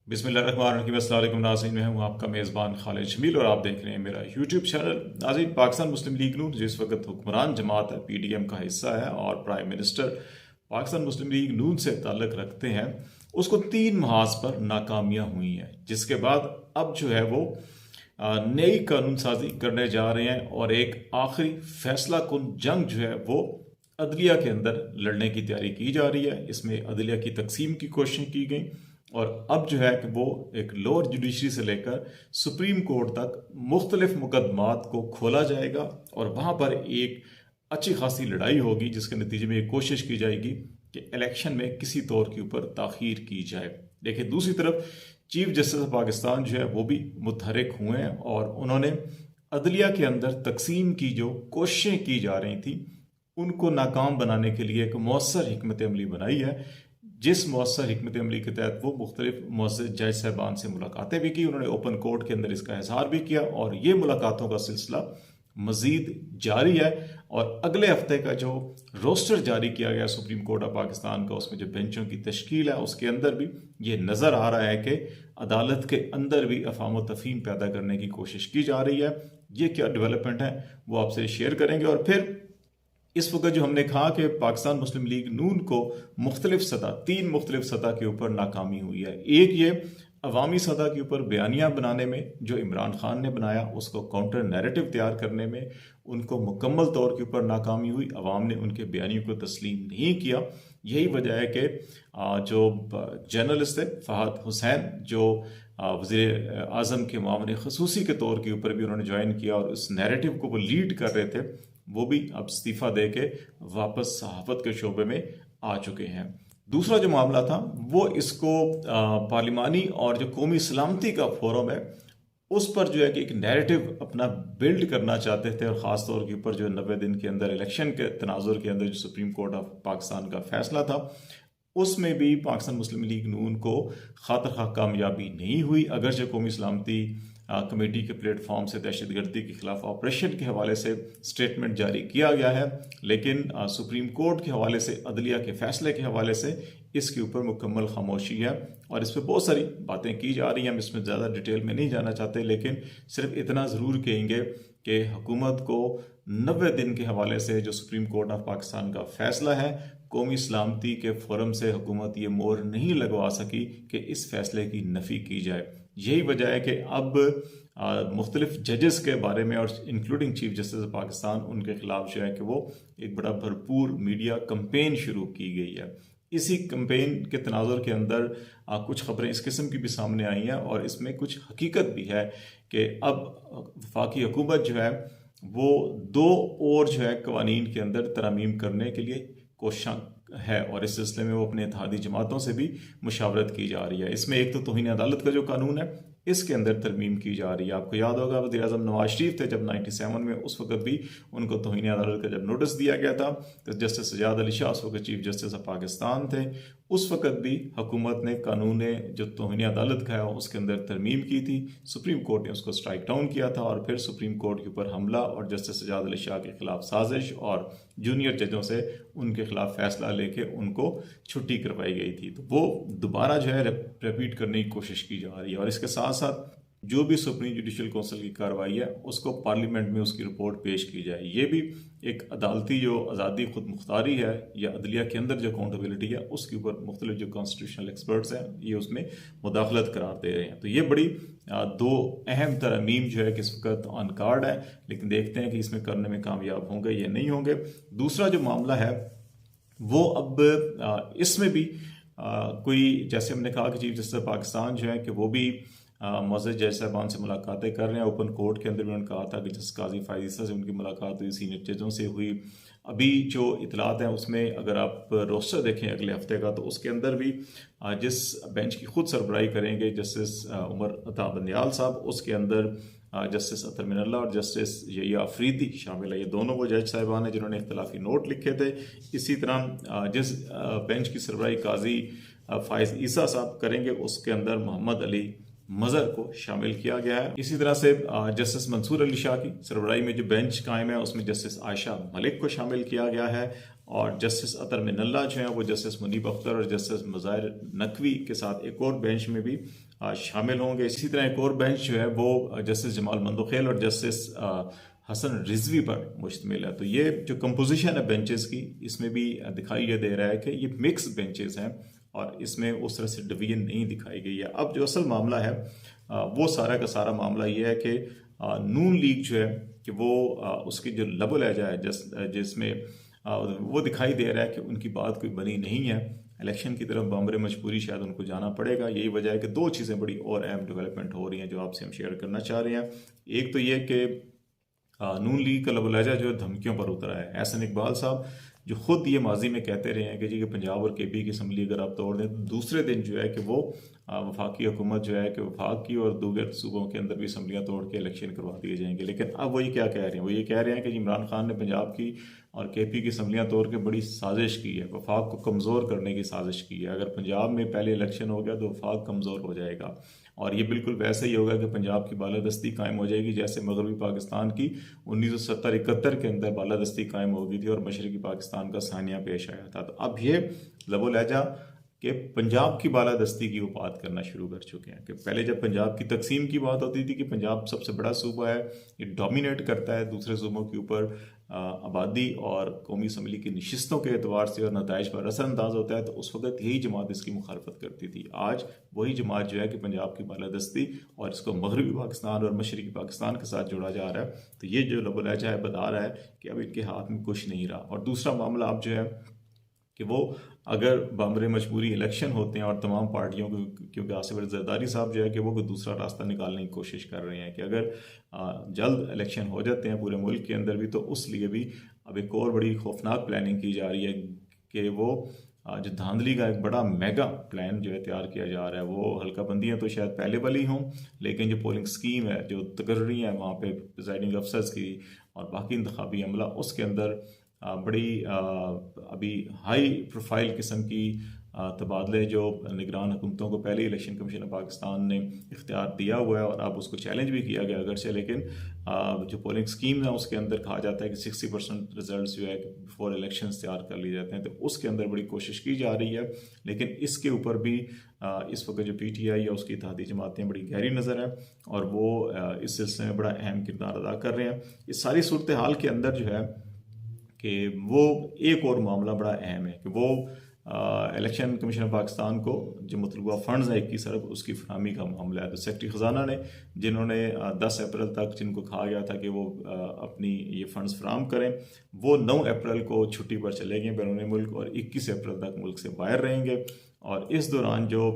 बिस्मिल्लाहिर्रहमानिर्रहीम। अस्सलाम वालेकुम नाज़रीन, मैं हूं आपका मेज़बान खालिद शमील और आप देख रहे हैं मेरा यूट्यूब चैनल। नाज़रीन, पाकिस्तान मुस्लिम लीग नून जिस वक्त हुक्मरान जमात है पीडीएम का हिस्सा है और प्राइम मिनिस्टर पाकिस्तान मुस्लिम लीग नून से ताल्लुक़ रखते हैं, उसको 3 महाज पर नाकामियाँ हुई हैं, जिसके बाद अब जो है वो नई कानून साजी करने जा रहे हैं और एक आखिरी फैसला कुन जंग जो है वो अदलिया के अंदर लड़ने की तैयारी की जा रही है। इसमें अदलिया की तकसीम की कोशिश की गई और अब जो है कि वो एक लोअर जुडिशरी से लेकर सुप्रीम कोर्ट तक मुख्तलिफ मुकदमात को खोला जाएगा और वहाँ पर एक अच्छी खासी लड़ाई होगी, जिसके नतीजे में एक कोशिश की जाएगी कि इलेक्शन में किसी तौर के ऊपर ताख़ीर की जाए। देखिए, दूसरी तरफ चीफ जस्टिस ऑफ पाकिस्तान जो है वो भी मुतहरिक हुए हैं और उन्होंने अदलिया के अंदर तकसीम की जो कोशिशें की जा रही थी उनको नाकाम बनाने के लिए एक मौसर हिकमत अमली बनाई है, जिस मौसर हिकमत अमली के तहत वो मुख्तलिफ मौसर जज साहबान से मुलाकातें भी की। उन्होंने ओपन कोर्ट के अंदर इसका इजहार भी किया और ये मुलाकातों का सिलसिला मजीद जारी है और अगले हफ्ते का जो रोस्टर जारी किया गया सुप्रीम कोर्ट ऑफ पाकिस्तान का, उसमें जो बेंचों की तश्कील है उसके अंदर भी ये नज़र आ रहा है कि अदालत के अंदर भी अफाम तफहीम पैदा करने की कोशिश की जा रही है। ये क्या डेवलपमेंट है वो आपसे शेयर करेंगे। और फिर इस वक्त जो हमने कहा कि पाकिस्तान मुस्लिम लीग नून को मुख्तलिफ सतह 3 मुख्तलिफ सतह के ऊपर नाकामी हुई है। एक ये अवामी सतह के ऊपर बयानियाँ बनाने में जो इमरान खान ने बनाया, उसको काउंटर नैरेटिव तैयार करने में उनको मुकम्मल तौर के ऊपर नाकामी हुई। अवाम ने उनके बयानियों को तस्लीम नहीं किया। यही वजह है कि जो जर्नलिस्ट थे फहद हुसैन, जो वज़ीर आज़म के मामले खसूसी के तौर के ऊपर भी उन्होंने ज्वाइन किया और उस नैरेटिव को वो लीड कर रहे थे, वो भी अब इस्तीफ़ा दे के वापस सहाफ़त के शोबे में आ चुके हैं। दूसरा जो मामला था वो इसको पार्लिमानी और जो कौमी सलामती का फोरम है उस पर जो है कि एक नैरेटिव अपना बिल्ड करना चाहते थे और ख़ास तौर के ऊपर जो 90 दिन के अंदर इलेक्शन के तनाजुर के अंदर जो सुप्रीम कोर्ट ऑफ पाकिस्तान का फैसला था उसमें भी पाकिस्तान मुस्लिम लीग नून को खातर खा कामयाबी नहीं हुई। अगरचे कौमी सलामती कमेटी के प्लेटफॉर्म से दहशतगर्दी के खिलाफ ऑपरेशन के हवाले से स्टेटमेंट जारी किया गया है, लेकिन सुप्रीम कोर्ट के हवाले से अदलिया के फैसले के हवाले से इसके ऊपर मुकम्मल खामोशी है और इस पर बहुत सारी बातें की जा रही हैं। हम इसमें ज़्यादा डिटेल में नहीं जाना चाहते, लेकिन सिर्फ इतना ज़रूर कहेंगे कि हुकूमत को 90 दिन के हवाले से जो सुप्रीम कोर्ट ऑफ पाकिस्तान का फैसला है, कौमी सलामती के फोरम से हुकूमत ये मोहर नहीं लगवा सकी कि इस फैसले की नफ़ी की जाए। यही वजह है कि अब मुख्तलिफ जजेस के बारे में और including chief justice of Pakistan, उनके खिलाफ जो है कि वो एक बड़ा भरपूर मीडिया कंपेन शुरू की गई है। इसी कंपेन के तनाजुर के अंदर कुछ खबरें इस किस्म की भी सामने आई हैं और इसमें कुछ हकीकत भी है कि अब वफाकी हुकूमत जो है वो 2 और जो है कवानीन के अंदर तरमीम करने के लिए कोशिश है और इस सिलसिले में वो अपने इत्तेहादी जमातों से भी मुशावरत की जा रही है। इसमें एक तो तौहीन अदालत का जो कानून है इसके अंदर तरमीम की जा रही है। आपको याद होगा वज़ीर आज़म नवाज शरीफ थे जब 97 में, उस वक्त भी उनको तौहीन अदालत का जब नोटिस दिया गया था तो जस्टिस सजाद अली शाह उस वक्त चीफ जस्टिस ऑफ पाकिस्तान थे। उस वक्त भी हुकूमत ने कानून जो तौहीन अदालत का है उसके अंदर तरमीम की थी। सुप्रीम कोर्ट ने उसको स्ट्राइक डाउन किया था और फिर सुप्रीम कोर्ट के ऊपर हमला और जस्टिस सजाद अली शाह के खिलाफ साजिश और जूनियर जजों से उनके खिलाफ फैसला लेके उनको छुट्टी करवाई गई थी। तो वो दोबारा जो है रिपीट करने की कोशिश की जा रही है और इसके साथ साथ जो भी सुप्रीम जुडिशल काउंसिल की कार्रवाई है उसको पार्लियामेंट में उसकी रिपोर्ट पेश की जाए। ये भी एक अदालती जो आज़ादी खुद मुख्तारी है या अदलिया के अंदर जो अकाउंटेबिलिटी है उसके ऊपर मुख्तलिफ जो कॉन्स्टिट्यूशनल एक्सपर्ट्स हैं ये उसमें मुदाखलत करार दे रहे हैं। तो ये बड़ी 2 अहम तरमीम जो है कि इस वक्त ऑन कार्ड है, लेकिन देखते हैं कि इसमें करने में कामयाब होंगे या नहीं होंगे। दूसरा जो मामला है वो अब इसमें भी कोई, जैसे हमने कहा कि चीफ जस्टिस पाकिस्तान जो है कि वो भी मौजूद जज साहबान से मुलाकातें कर रहे हैं। ओपन कोर्ट के अंदर भी उन्होंने कहा था कि जस्टिस काजी फायजीसा से उनकी मुलाकात हुई, सीनियर जजों से हुई। अभी जो इतलात हैं उसमें अगर आप रोस्टर देखें अगले हफ्ते का तो उसके अंदर भी जिस बेंच की खुद सरबराही करेंगे जस्टिस उमर अता बंदियाल साहब, उसके अंदर जस्टिस अतर मिनल्ला और जस्टिस यहिया अफरीदी शामिल है। ये दोनों वो जज साहिबान हैं जिन्होंने इख्तलाफी नोट लिखे थे। इसी तरह जिस बेंच की सरबराही काजी फायज ईसा साहब करेंगे उसके अंदर मोहम्मद अली मज़र को शामिल किया गया है। इसी तरह से जस्टिस मंसूर अली शाह की सरबराही में जो बेंच कायम है उसमें जस्टिस आयशा मलिक को शामिल किया गया है और जस्टिस अतर मिनल्ला जो हैं वो जस्टिस मुनीब अख्तर और जस्टिस मुज़ाहिर नकवी के साथ एक और बेंच में भी शामिल होंगे। इसी तरह एक और बेंच जो है वो जस्टिस जमाल मंदोखेल और जस्टिस हसन रिजवी पर मुश्तमिल है। तो ये जो कंपोजिशन है बेंचेस की, इसमें भी दिखाई ये दे रहा है कि ये मिक्स बेंचेस हैं और इसमें उस तरह से डिवीजन नहीं दिखाई गई है। अब जो असल मामला है वो सारा का सारा मामला ये है कि नून लीग जो है कि वो उसकी जो लबो लहजा है जिसमें वो दिखाई दे रहा है कि उनकी बात कोई बनी नहीं है। इलेक्शन की तरफ बम्बरे मजबूरी शायद उनको जाना पड़ेगा। यही वजह है कि दो चीज़ें बड़ी और अहम डेवलपमेंट हो रही हैं जो आपसे हम शेयर करना चाह रहे हैं। एक तो ये कि नून लीग का लबो लहजा जो है धमकियों पर उतरा है। एहसन इकबाल साहब जो खुद ये माजी में कहते रहे हैं कि जी कि पंजाब और केपी की असम्बली अगर आप तोड़ दें तो दूसरे दिन जो है कि वो वफाकी हुकूमत जो है कि वफाक की और दूसरे सूबों के अंदर भी असम्बलियाँ तोड़ के इलेक्शन करवा दिए जाएंगे। लेकिन अब वो ये क्या कह रहे हैं, वो ये कह रहे हैं कि इमरान खान ने पंजाब की और केपी की असम्बलियाँ तोड़ के बड़ी साजिश की है, वफाक को कमज़ोर करने की साजिश की है। अगर पंजाब में पहले इलेक्शन हो गया तो वफाक कमज़ोर हो जाएगा और ये बिल्कुल वैसे ही होगा कि पंजाब की बालादस्ती कायम हो जाएगी जैसे मगरबी पाकिस्तान की 1970-71 के अंदर बालादस्ती कायम हो गई थी और मशरकी पाकिस्तान का सानिया पेश आया था। तो अब ये लबो लहजा कि पंजाब की बालादस्ती की वो बात करना शुरू कर चुके हैं कि पहले जब पंजाब की तकसीम की बात होती थी कि पंजाब सबसे बड़ा सूबा है, ये डोमिनेट करता है दूसरे सूबों के ऊपर आबादी और कौमी असम्बली की नशिस्तों के एतबार से और नताइज पर असरअंदाज होता है, तो उस वक्त यही जमात इसकी मुखालफत करती थी। आज वही जमात जो है कि पंजाब की बालादस्ती और इसको मगरबी पाकिस्तान और मशरकी पाकिस्तान के साथ जोड़ा जा रहा है। तो ये जो लबो लहजा है बता रहा है कि अब इनके हाथ में कुछ नहीं रहा। और दूसरा मामला अब जो है कि वो अगर बम्बरे मजबूरी इलेक्शन होते हैं और तमाम पार्टियों को, क्योंकि आसिफ अली जरदारी साहब जो है कि वो कोई दूसरा रास्ता निकालने की कोशिश कर रहे हैं कि अगर जल्द इलेक्शन हो जाते हैं पूरे मुल्क के अंदर भी, तो उस लिए भी अब एक और बड़ी खौफनाक प्लानिंग की जा रही है कि वो जो धांधली का एक बड़ा मेगा प्लान जो है तैयार किया जा रहा है। वो हल्का बंदियाँ तो शायद पहले वाली हों, लेकिन जो पोलिंग स्कीम है, जो तकर्री है वहाँ पे प्रिजाइडिंग अफसर्स की और बाकी इंतखाबी अमला, उसके अंदर बड़ी अभी हाई प्रोफाइल किस्म की तबादले जो निगरान हुकूमतों को पहले इलेक्शन कमीशन ऑफ पाकिस्तान ने इख्तियार दिया हुआ है और अब उसको चैलेंज भी किया गया अगरचे, लेकिन जो पोलिंग स्कीम है उसके अंदर कहा जाता है कि 60% रिजल्ट जो है बिफोर इलेक्शन तैयार कर लिए जाते हैं। तो उसके अंदर बड़ी कोशिश की जा रही है, लेकिन इसके ऊपर भी इस वक्त जो PTI या उसकी इत्तेहादी जमातें बड़ी गहरी नज़र है और वो इस सिलसिले में बड़ा अहम किरदार अदा कर रहे हैं। इस सारी सूरत हाल के अंदर जो है कि वो एक और मामला बड़ा अहम है कि वो इलेक्शन कमीशन ऑफ पाकिस्तान को जो मतलूबा फ़ंड्स हैं 21 अरब उसकी फरहमी का मामला है। तो सेक्रेटरी ख़जाना ने जिन्होंने 10 अप्रैल तक जिनको कहा गया था कि वो अपनी ये फ़ंड्स फराहम करें, वो 9 अप्रैल को छुट्टी पर चले गए बैरून मुल्क और 21 अप्रैल तक मुल्क से बाहर रहेंगे। और इस दौरान जो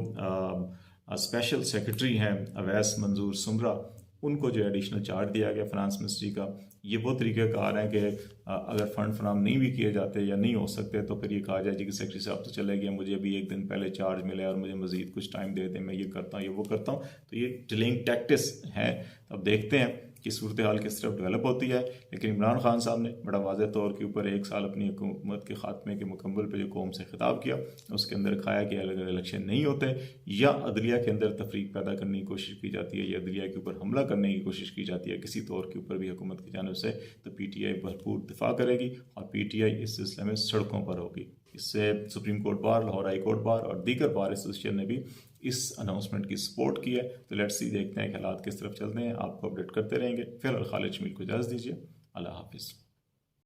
स्पेशल सेक्रेटरी हैं अवैस मंजूर सुमरा, उनको जो एडिशनल चार्ज दिया गया फाइनेंस मिनिस्ट्री का। ये वो तरीक़ाकार है कि अगर फ़ंड फराहम नहीं भी किए जाते या नहीं हो सकते तो फिर ये कहा जाए जी कि सेक्रेटरी साहब तो चले गए, मुझे अभी एक दिन पहले चार्ज मिला और मुझे मज़ीद कुछ टाइम दे दें, मैं ये करता हूँ ये वो करता हूँ। तो ये डिलेइंग टैक्टिस है। अब देखते हैं कि सूरत हाल किस तरफ डेवलप होती है। लेकिन इमरान खान साहब ने बड़ा वाज़ेह तौर के ऊपर 1 साल अपनी हुकूमत के ख़ात्मे के मुकम्मल पर जो कौम से खिताब किया, उसके अंदर खाया कि अगर इलेक्शन नहीं होते या अदलिया के अंदर तफरीक पैदा करने की कोशिश की जाती है या अदलिया के ऊपर हमला करने की कोशिश की जाती है किसी तौर के ऊपर भी हुकूमत की जानिब से, तो PTI भरपूर दिफा करेगी और PTI इस सिलसिले में सड़कों पर होगी। इससे supreme court bar, Lahore high court bar और दीगर बार एसोसिएशन ने भी इस अनाउंसमेंट की सपोर्ट की है। तो लेट्स सी, देखते हैं कि हालात किस तरफ चलते हैं, आपको अपडेट करते रहेंगे। फिलहाल खालिद शमील को इजाज़त दीजिए। अल्लाह हाफिज़।